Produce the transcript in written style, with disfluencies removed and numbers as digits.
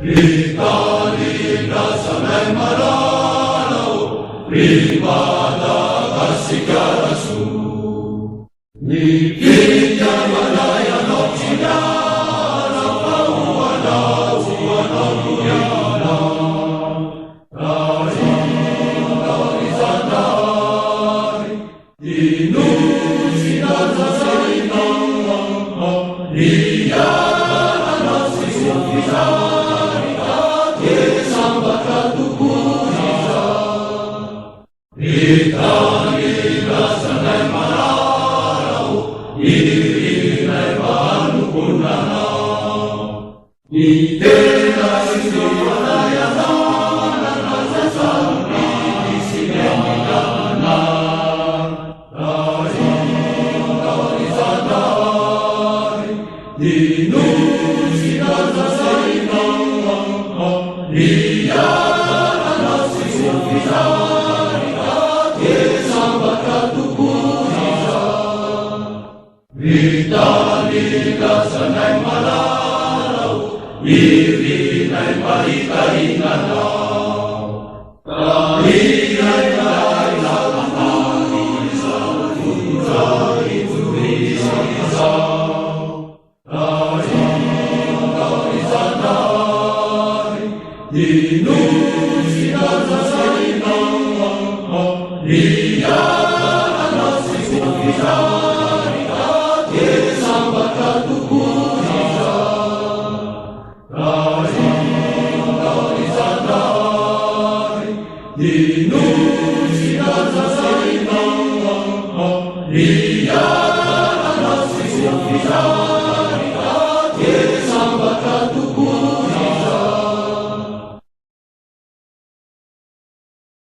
Italia samai marana Ribada kasikara su Nikita malaya no chidana Pauana uana duyana Rajina izandari Dinusina zazaina Riyana nasi sufizari Ake sambakatu kuhiza Italia sanai mararau Irinai manu kunana Itena sindomanaya nana Nasa sampi disinendana Rajina izandari Dinusina zazaina Riyana nasi sufizari Ake sambakatu kuhiza Italia sanai mararau Irinai marikaingana Rahiai nai lakani Sauturai turisisa Rajina izandari Dinusina zazaina Riyana nasi sufizari Ake sambakatu kuhiza Rajina izandari